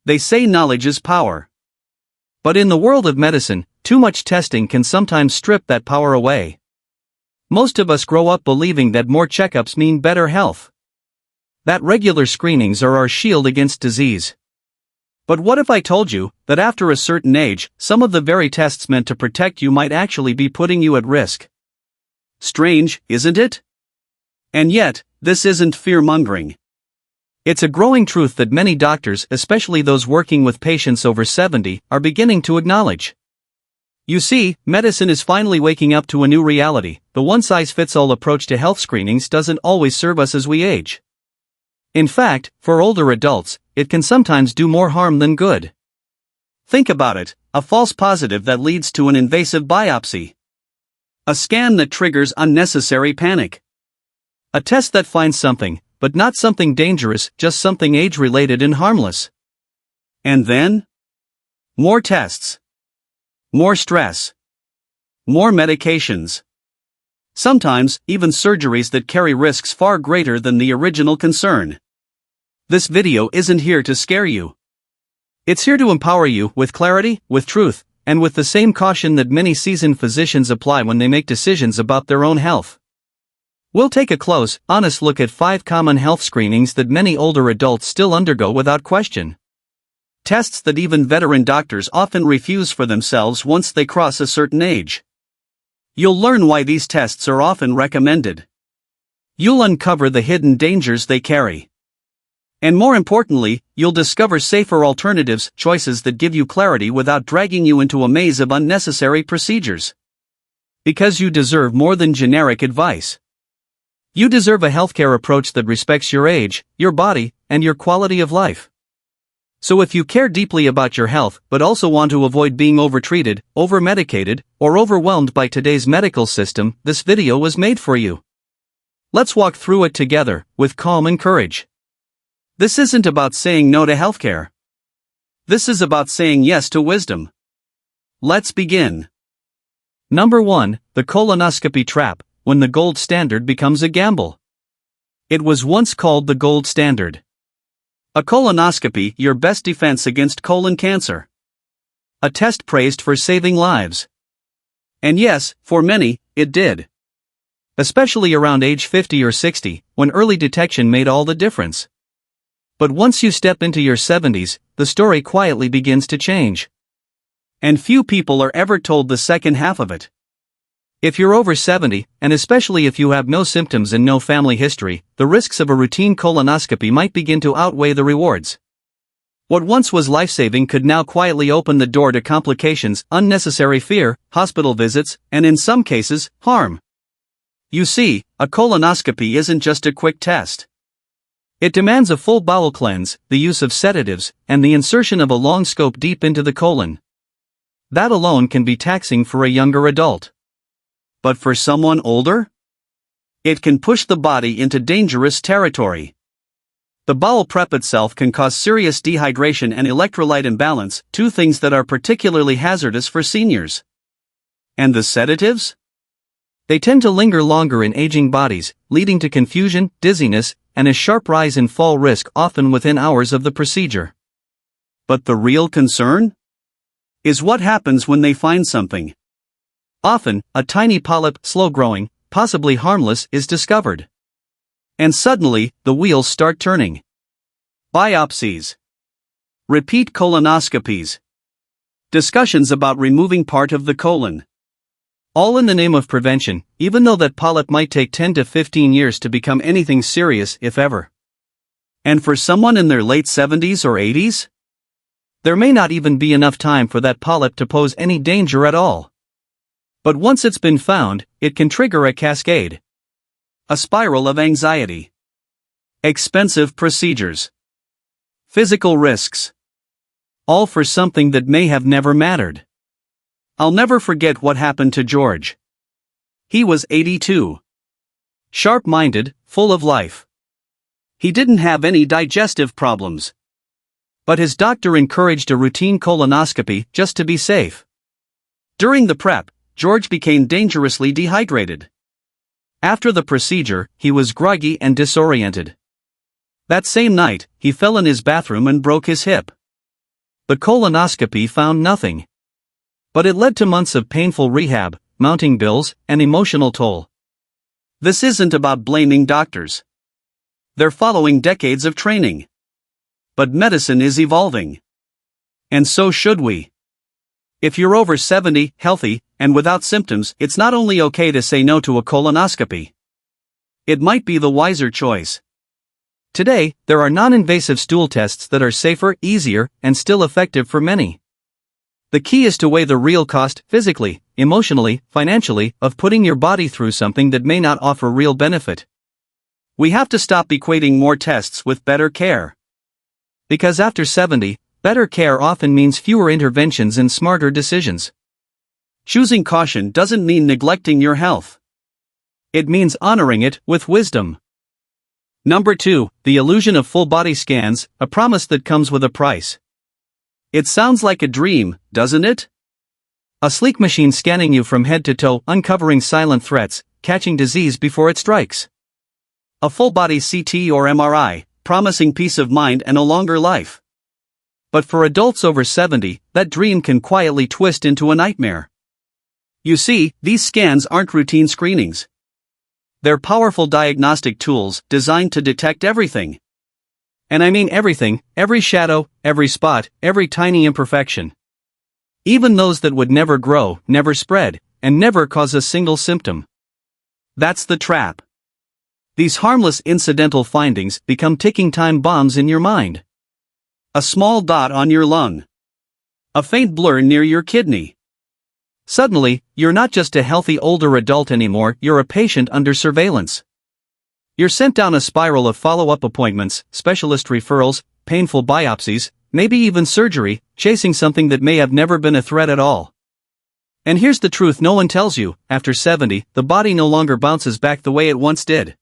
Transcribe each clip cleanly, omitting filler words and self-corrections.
They say knowledge is power. But in the world of medicine, too much testing can sometimes strip that power away. Most of us grow up believing that more checkups mean better health. That regular screenings are our shield against disease. But what if I told you that after a certain age, some of the very tests meant to protect you might actually be putting you at risk? Strange, isn't it? And yet, this isn't fear-mongering. It's a growing truth that many doctors, especially those working with patients over 70, are beginning to acknowledge. You see, medicine is finally waking up to a new reality. The one-size-fits-all approach to health screenings doesn't always serve us as we age. In fact, for older adults, it can sometimes do more harm than good. Think about it, a false positive that leads to an invasive biopsy. A scan that triggers unnecessary panic. A test that finds something, but not something dangerous, just something age-related and harmless. And then? More tests. More stress. More medications. Sometimes, even surgeries that carry risks far greater than the original concern. This video isn't here to scare you. It's here to empower you with clarity, with truth, and with the same caution that many seasoned physicians apply when they make decisions about their own health. We'll take a close, honest look at 5 common health screenings that many older adults still undergo without question. Tests that even veteran doctors often refuse for themselves once they cross a certain age. You'll learn why these tests are often recommended. You'll uncover the hidden dangers they carry. And more importantly, you'll discover safer alternatives, choices that give you clarity without dragging you into a maze of unnecessary procedures. Because you deserve more than generic advice. You deserve a healthcare approach that respects your age, your body, and your quality of life. So if you care deeply about your health but also want to avoid being overtreated, overmedicated, or overwhelmed by today's medical system, this video was made for you. Let's walk through it together, with calm and courage. This isn't about saying no to healthcare. This is about saying yes to wisdom. Let's begin. Number 1, the colonoscopy trap, when the gold standard becomes a gamble. It was once called the gold standard. A colonoscopy, your best defense against colon cancer. A test praised for saving lives. And yes, for many, it did. Especially around age 50 or 60, when early detection made all the difference. But once you step into your 70s, the story quietly begins to change. And few people are ever told the second half of it. If you're over 70, and especially if you have no symptoms and no family history, the risks of a routine colonoscopy might begin to outweigh the rewards. What once was life-saving could now quietly open the door to complications, unnecessary fear, hospital visits, and in some cases, harm. You see, a colonoscopy isn't just a quick test. It demands a full bowel cleanse, the use of sedatives, and the insertion of a long scope deep into the colon. That alone can be taxing for a younger adult. But for someone older? It can push the body into dangerous territory. The bowel prep itself can cause serious dehydration and electrolyte imbalance, 2 things that are particularly hazardous for seniors. And the sedatives? They tend to linger longer in aging bodies, leading to confusion, dizziness, and a sharp rise in fall risk often within hours of the procedure. But the real concern? Is what happens when they find something. Often, a tiny polyp, slow-growing, possibly harmless, is discovered. And suddenly, the wheels start turning. Biopsies. Repeat colonoscopies. Discussions about removing part of the colon. All in the name of prevention, even though that polyp might take 10 to 15 years to become anything serious, if ever. And for someone in their late 70s or 80s? There may not even be enough time for that polyp to pose any danger at all. But once it's been found, it can trigger a cascade. A spiral of anxiety. Expensive procedures. Physical risks. All for something that may have never mattered. I'll never forget what happened to George. He was 82. Sharp-minded, full of life. He didn't have any digestive problems. But his doctor encouraged a routine colonoscopy just to be safe. During the prep, George became dangerously dehydrated. After the procedure, he was groggy and disoriented. That same night, he fell in his bathroom and broke his hip. The colonoscopy found nothing. But it led to months of painful rehab, mounting bills, and emotional toll. This isn't about blaming doctors. They're following decades of training. But medicine is evolving. And so should we. If you're over 70, healthy, and without symptoms, it's not only okay to say no to a colonoscopy. It might be the wiser choice. Today, there are non-invasive stool tests that are safer, easier, and still effective for many. The key is to weigh the real cost, physically, emotionally, financially, of putting your body through something that may not offer real benefit. We have to stop equating more tests with better care. Because after 70, better care often means fewer interventions and smarter decisions. Choosing caution doesn't mean neglecting your health. It means honoring it with wisdom. Number 2, the illusion of full-body scans, a promise that comes with a price. It sounds like a dream, doesn't it? A sleek machine scanning you from head to toe, uncovering silent threats, catching disease before it strikes. A full-body CT or MRI, promising peace of mind and a longer life. But for adults over 70, that dream can quietly twist into a nightmare. You see, these scans aren't routine screenings. They're powerful diagnostic tools designed to detect everything. And I mean everything, every shadow, every spot, every tiny imperfection. Even those that would never grow, never spread, and never cause a single symptom. That's the trap. These harmless incidental findings become ticking time bombs in your mind. A small dot on your lung. A faint blur near your kidney. Suddenly, you're not just a healthy older adult anymore, you're a patient under surveillance. You're sent down a spiral of follow-up appointments, specialist referrals, painful biopsies, maybe even surgery, chasing something that may have never been a threat at all. And here's the truth no one tells you: after 70, the body no longer bounces back the way it once did.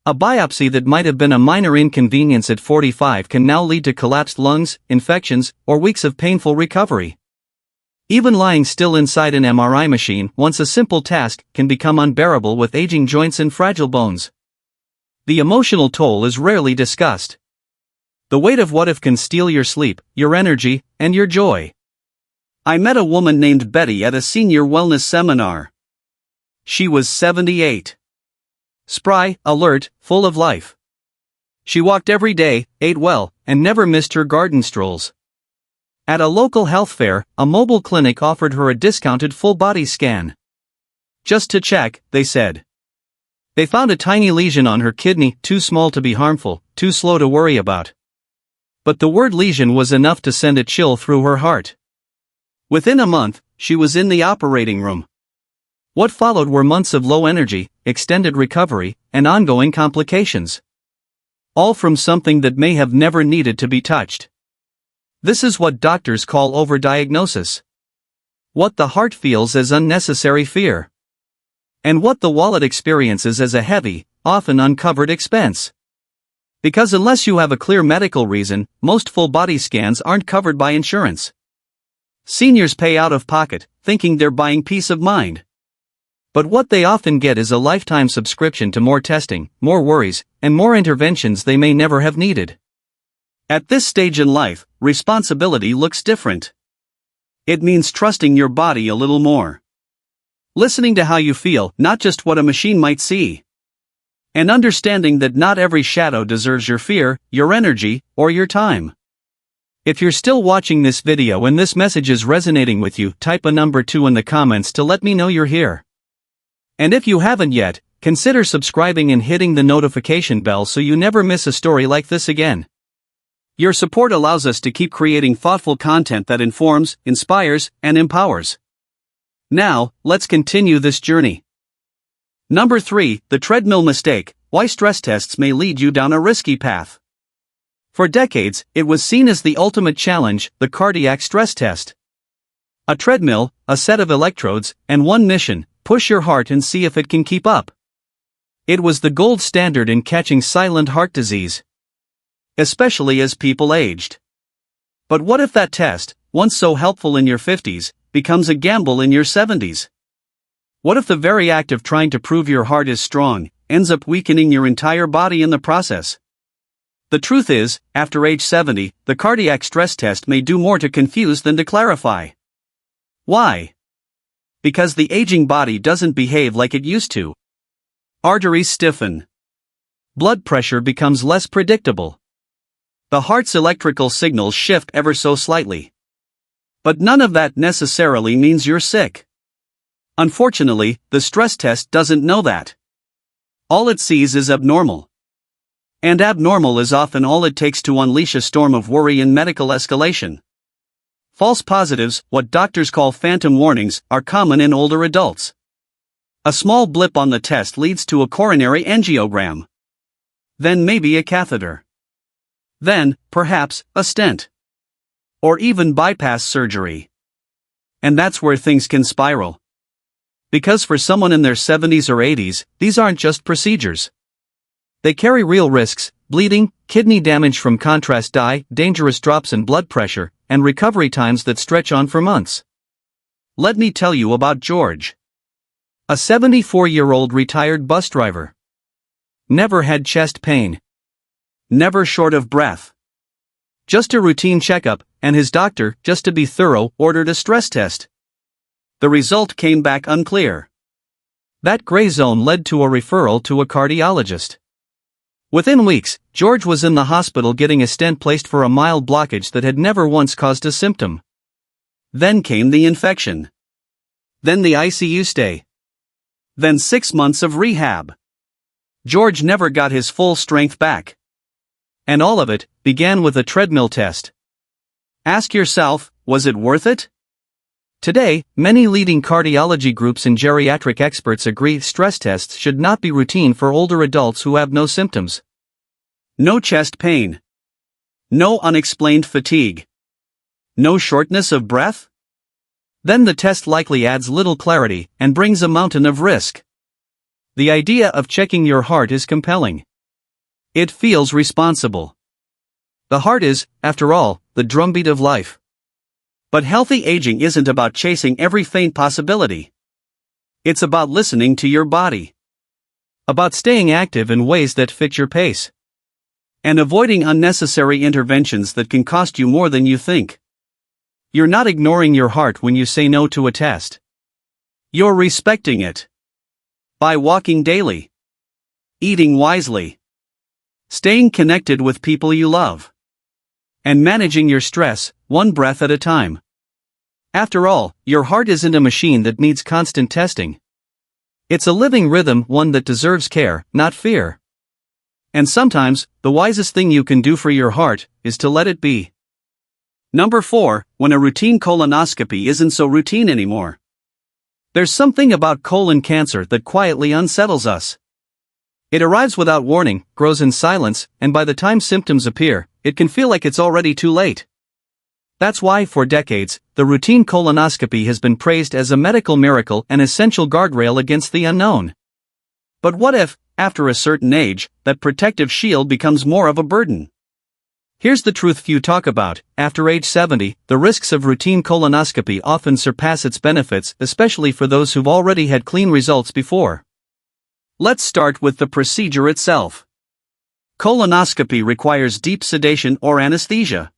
A biopsy that might have been a minor inconvenience at 45 can now lead to collapsed lungs, infections, or weeks of painful recovery. Even lying still inside an MRI machine, once a simple task, can become unbearable with aging joints and fragile bones. The emotional toll is rarely discussed. The weight of what if can steal your sleep, your energy, and your joy. I met a woman named Betty at a senior wellness seminar. She was 78. Spry, alert, full of life. She walked every day, ate well, and never missed her garden strolls. At a local health fair, a mobile clinic offered her a discounted full-body scan. Just to check, they said. They found a tiny lesion on her kidney, too small to be harmful, too slow to worry about. But the word lesion was enough to send a chill through her heart. Within a month, she was in the operating room. What followed were months of low energy, extended recovery, and ongoing complications. All from something that may have never needed to be touched. This is what doctors call overdiagnosis. What the heart feels as unnecessary fear. And what the wallet experiences as a heavy, often uncovered expense. Because unless you have a clear medical reason, most full-body scans aren't covered by insurance. Seniors pay out of pocket, thinking they're buying peace of mind. But what they often get is a lifetime subscription to more testing, more worries, and more interventions they may never have needed. At this stage in life, responsibility looks different. It means trusting your body a little more. Listening to how you feel, not just what a machine might see. And understanding that not every shadow deserves your fear, your energy, or your time. If you're still watching this video and this message is resonating with you, type a number 2 in the comments to let me know you're here. And if you haven't yet, consider subscribing and hitting the notification bell so you never miss a story like this again. Your support allows us to keep creating thoughtful content that informs, inspires, and empowers. Now, let's continue this journey. Number 3, the treadmill mistake: why stress tests may lead you down a risky path. For decades, it was seen as the ultimate challenge, the cardiac stress test. A treadmill, a set of electrodes, and one mission: push your heart and see if it can keep up. It was the gold standard in catching silent heart disease. Especially as people aged. But what if that test, once so helpful in your 50s, becomes a gamble in your 70s? What if the very act of trying to prove your heart is strong ends up weakening your entire body in the process? The truth is, after age 70, the cardiac stress test may do more to confuse than to clarify. Why? Because the aging body doesn't behave like it used to. Arteries stiffen. Blood pressure becomes less predictable. The heart's electrical signals shift ever so slightly. But none of that necessarily means you're sick. Unfortunately, the stress test doesn't know that. All it sees is abnormal. And abnormal is often all it takes to unleash a storm of worry and medical escalation. False positives, what doctors call phantom warnings, are common in older adults. A small blip on the test leads to a coronary angiogram. Then maybe a catheter. Then, perhaps, a stent. Or even bypass surgery. And that's where things can spiral. Because for someone in their 70s or 80s, these aren't just procedures. They carry real risks: bleeding, kidney damage from contrast dye, dangerous drops in blood pressure, and recovery times that stretch on for months. Let me tell you about George. A 74-year-old retired bus driver. Never had chest pain. Never short of breath. Just a routine checkup, and his doctor, just to be thorough, ordered a stress test. The result came back unclear. That gray zone led to a referral to a cardiologist. Within weeks, George was in the hospital getting a stent placed for a mild blockage that had never once caused a symptom. Then came the infection. Then the ICU stay. Then 6 months of rehab. George never got his full strength back. And all of it began with a treadmill test. Ask yourself, was it worth it? Today, many leading cardiology groups and geriatric experts agree stress tests should not be routine for older adults who have no symptoms. No chest pain. No unexplained fatigue. No shortness of breath? Then the test likely adds little clarity and brings a mountain of risk. The idea of checking your heart is compelling. It feels responsible. The heart is, after all, the drumbeat of life. But healthy aging isn't about chasing every faint possibility. It's about listening to your body. About staying active in ways that fit your pace. And avoiding unnecessary interventions that can cost you more than you think. You're not ignoring your heart when you say no to a test. You're respecting it. By walking daily. Eating wisely. Staying connected with people you love. And managing your stress, one breath at a time. After all, your heart isn't a machine that needs constant testing. It's a living rhythm, one that deserves care, not fear. And sometimes, the wisest thing you can do for your heart is to let it be. Number 4, when a routine colonoscopy isn't so routine anymore. There's something about colon cancer that quietly unsettles us. It arrives without warning, grows in silence, and by the time symptoms appear, it can feel like it's already too late. That's why, for decades, the routine colonoscopy has been praised as a medical miracle and essential guardrail against the unknown. But what if, after a certain age, that protective shield becomes more of a burden? Here's the truth few talk about: after age 70, the risks of routine colonoscopy often surpass its benefits, especially for those who've already had clean results before. Let's start with the procedure itself. Colonoscopy requires deep sedation or anesthesia.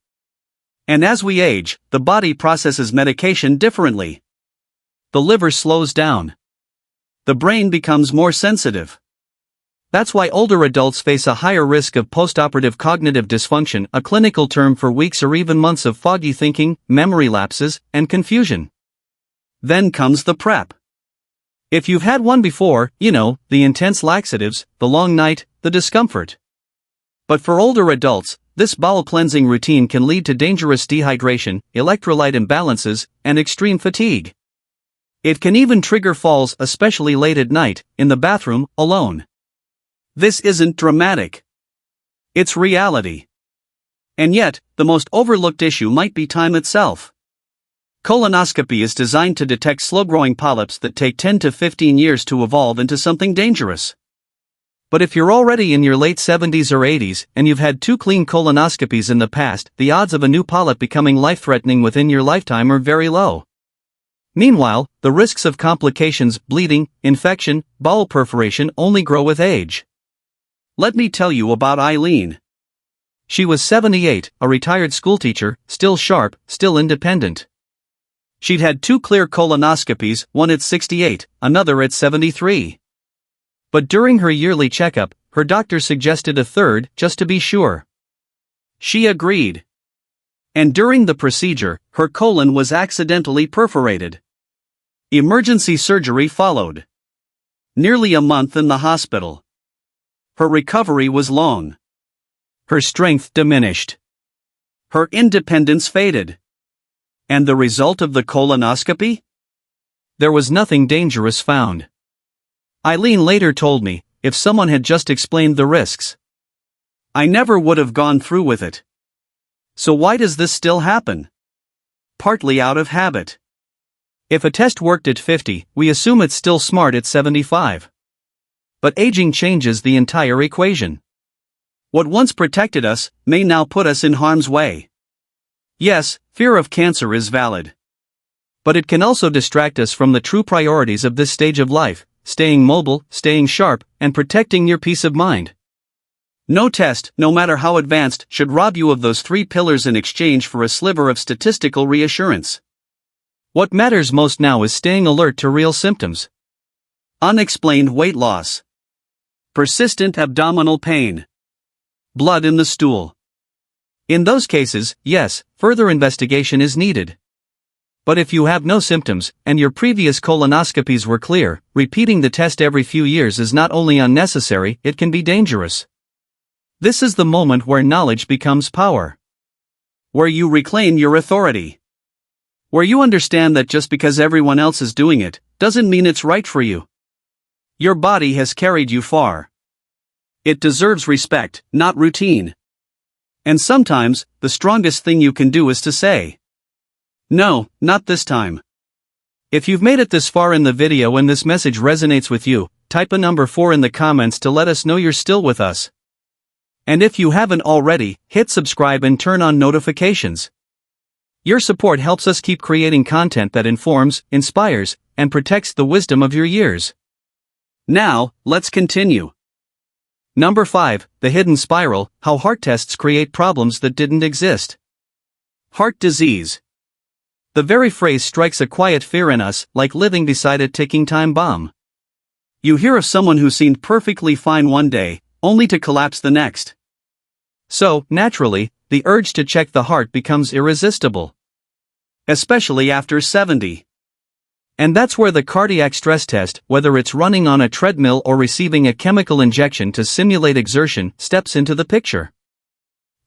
And as we age, the body processes medication differently. The liver slows down. The brain becomes more sensitive. That's why older adults face a higher risk of postoperative cognitive dysfunction, a clinical term for weeks or even months of foggy thinking, memory lapses, and confusion. Then comes the prep. If you've had one before, you know, the intense laxatives, the long night, the discomfort. But for older adults, this bowel cleansing routine can lead to dangerous dehydration, electrolyte imbalances, and extreme fatigue. It can even trigger falls, especially late at night, in the bathroom, alone. This isn't dramatic. It's reality. And yet, the most overlooked issue might be time itself. Colonoscopy is designed to detect slow-growing polyps that take 10 to 15 years to evolve into something dangerous. But if you're already in your late 70s or 80s, and you've had 2 clean colonoscopies in the past, the odds of a new polyp becoming life-threatening within your lifetime are very low. Meanwhile, the risks of complications, bleeding, infection, bowel perforation only grow with age. Let me tell you about Eileen. She was 78, a retired schoolteacher, still sharp, still independent. She'd had 2 clear colonoscopies, one at 68, another at 73. But during her yearly checkup, her doctor suggested a third, just to be sure. She agreed. And during the procedure, her colon was accidentally perforated. Emergency surgery followed. Nearly a month in the hospital. Her recovery was long. Her strength diminished. Her independence faded. And the result of the colonoscopy? There was nothing dangerous found. Eileen later told me, if someone had just explained the risks, I never would have gone through with it. So why does this still happen? Partly out of habit. If a test worked at 50, we assume it's still smart at 75. But aging changes the entire equation. What once protected us may now put us in harm's way. Yes, fear of cancer is valid. But it can also distract us from the true priorities of this stage of life: staying mobile, staying sharp, and protecting your peace of mind. No test, no matter how advanced, should rob you of those 3 pillars in exchange for a sliver of statistical reassurance. What matters most now is staying alert to real symptoms. Unexplained weight loss. Persistent abdominal pain. Blood in the stool. In those cases, yes, further investigation is needed. But if you have no symptoms, and your previous colonoscopies were clear, repeating the test every few years is not only unnecessary, it can be dangerous. This is the moment where knowledge becomes power. Where you reclaim your authority. Where you understand that just because everyone else is doing it, doesn't mean it's right for you. Your body has carried you far. It deserves respect, not routine. And sometimes, the strongest thing you can do is to say, no, not this time. If you've made it this far in the video and this message resonates with you, type a number 4 in the comments to let us know you're still with us. And if you haven't already, hit subscribe and turn on notifications. Your support helps us keep creating content that informs, inspires, and protects the wisdom of your years. Now, let's continue. Number 5, the hidden spiral: how heart tests create problems that didn't exist. Heart disease. The very phrase strikes a quiet fear in us, like living beside a ticking time bomb. You hear of someone who seemed perfectly fine one day, only to collapse the next. So, naturally, the urge to check the heart becomes irresistible. Especially after 70. And that's where the cardiac stress test, whether it's running on a treadmill or receiving a chemical injection to simulate exertion, steps into the picture.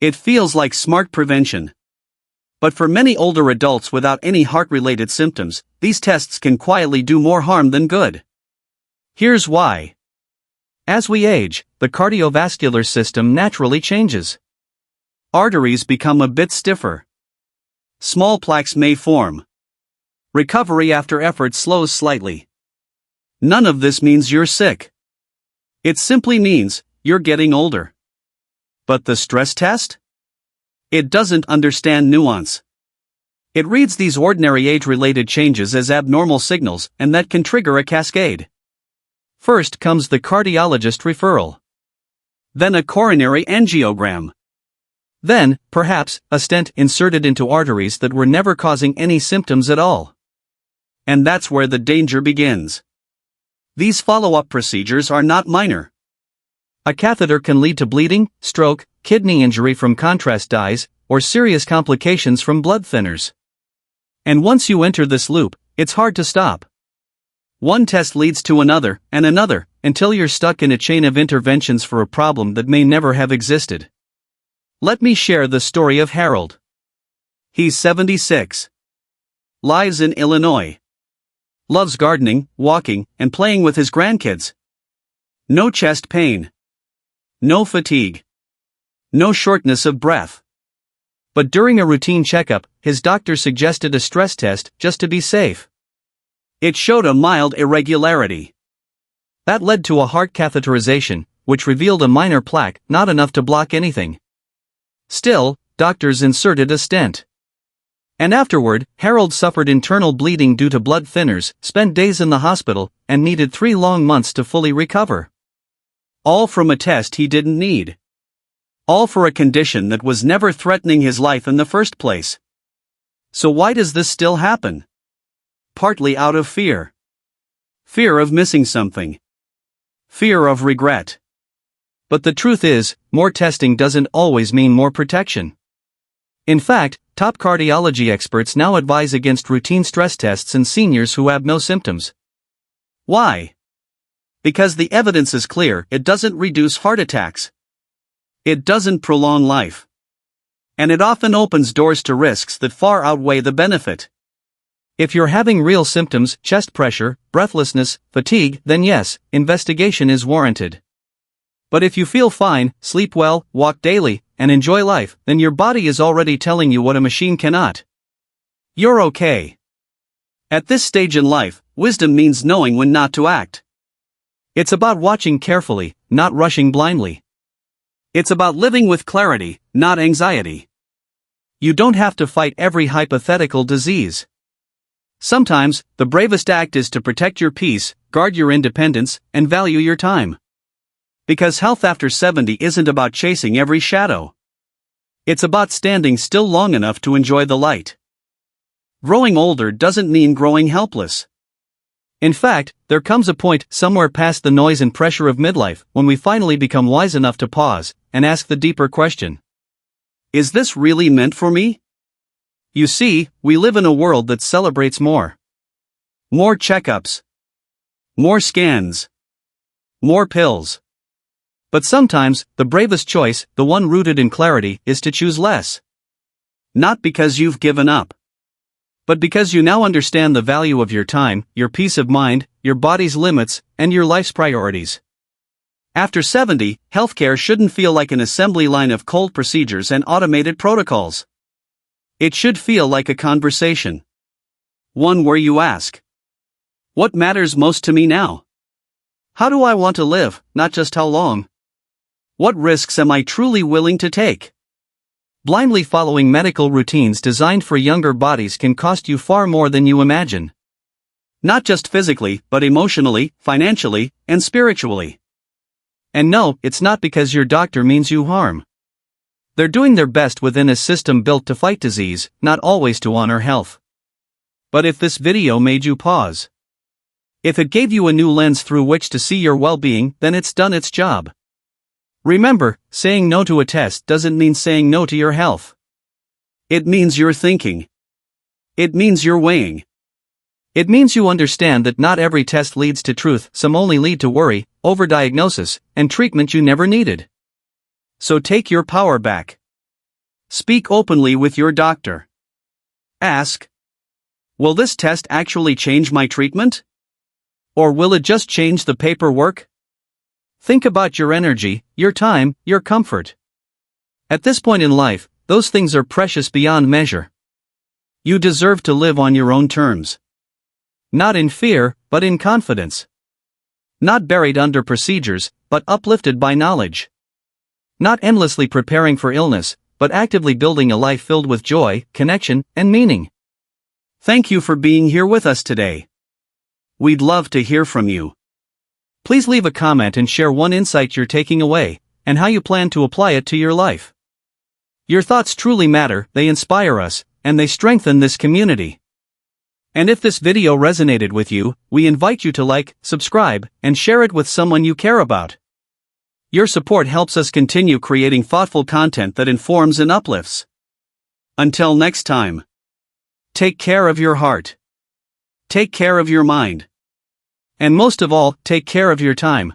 It feels like smart prevention. But for many older adults without any heart-related symptoms, these tests can quietly do more harm than good. Here's why. As we age, the cardiovascular system naturally changes. Arteries become a bit stiffer. Small plaques may form. Recovery after effort slows slightly. None of this means you're sick. It simply means you're getting older. But the stress test? It doesn't understand nuance. It reads these ordinary age-related changes as abnormal signals, and that can trigger a cascade. First comes the cardiologist referral. Then a coronary angiogram. Then, perhaps, a stent inserted into arteries that were never causing any symptoms at all. And that's where the danger begins. These follow-up procedures are not minor. A catheter can lead to bleeding, stroke, kidney injury from contrast dyes, or serious complications from blood thinners. And once you enter this loop, it's hard to stop. One test leads to another, and another, until you're stuck in a chain of interventions for a problem that may never have existed. Let me share the story of Harold. He's 76. Lives in Illinois. Loves gardening, walking, and playing with his grandkids. No chest pain. No fatigue. No shortness of breath. But during a routine checkup, his doctor suggested a stress test just to be safe. It showed a mild irregularity. That led to a heart catheterization, which revealed a minor plaque, not enough to block anything. Still, doctors inserted a stent. And afterward, Harold suffered internal bleeding due to blood thinners, spent days in the hospital, and needed 3 long months to fully recover. All from a test he didn't need. All for a condition that was never threatening his life in the first place. So why does this still happen? Partly out of fear. Fear of missing something. Fear of regret. But the truth is, more testing doesn't always mean more protection. In fact, top cardiology experts now advise against routine stress tests in seniors who have no symptoms. Why? Because the evidence is clear: it doesn't reduce heart attacks. It doesn't prolong life. And it often opens doors to risks that far outweigh the benefit. If you're having real symptoms, chest pressure, breathlessness, fatigue, then yes, investigation is warranted. But if you feel fine, sleep well, walk daily, and enjoy life, then your body is already telling you what a machine cannot. You're okay. At this stage in life, wisdom means knowing when not to act. It's about watching carefully, not rushing blindly. It's about living with clarity, not anxiety. You don't have to fight every hypothetical disease. Sometimes, the bravest act is to protect your peace, guard your independence, and value your time. Because health after 70 isn't about chasing every shadow. It's about standing still long enough to enjoy the light. Growing older doesn't mean growing helpless. In fact, there comes a point somewhere past the noise and pressure of midlife when we finally become wise enough to pause and ask the deeper question. Is this really meant for me? You see, we live in a world that celebrates more. More checkups. More scans. More pills. But sometimes, the bravest choice, the one rooted in clarity, is to choose less. Not because you've given up. But because you now understand the value of your time, your peace of mind, your body's limits, and your life's priorities. After 70, healthcare shouldn't feel like an assembly line of cold procedures and automated protocols. It should feel like a conversation. One where you ask, what matters most to me now? How do I want to live, not just how long? What risks am I truly willing to take? Blindly following medical routines designed for younger bodies can cost you far more than you imagine. Not just physically, but emotionally, financially, and spiritually. And no, it's not because your doctor means you harm. They're doing their best within a system built to fight disease, not always to honor health. But if this video made you pause, if it gave you a new lens through which to see your well-being, then it's done its job. Remember, saying no to a test doesn't mean saying no to your health. It means you're thinking. It means you're weighing. It means you understand that not every test leads to truth, some only lead to worry, overdiagnosis, and treatment you never needed. So take your power back. Speak openly with your doctor. Ask, will this test actually change my treatment? Or will it just change the paperwork? Think about your energy, your time, your comfort. At this point in life, those things are precious beyond measure. You deserve to live on your own terms. Not in fear, but in confidence. Not buried under procedures, but uplifted by knowledge. Not endlessly preparing for illness, but actively building a life filled with joy, connection, and meaning. Thank you for being here with us today. We'd love to hear from you. Please leave a comment and share one insight you're taking away, and how you plan to apply it to your life. Your thoughts truly matter, they inspire us, and they strengthen this community. And if this video resonated with you, we invite you to like, subscribe, and share it with someone you care about. Your support helps us continue creating thoughtful content that informs and uplifts. Until next time, take care of your heart. Take care of your mind. And most of all, take care of your time.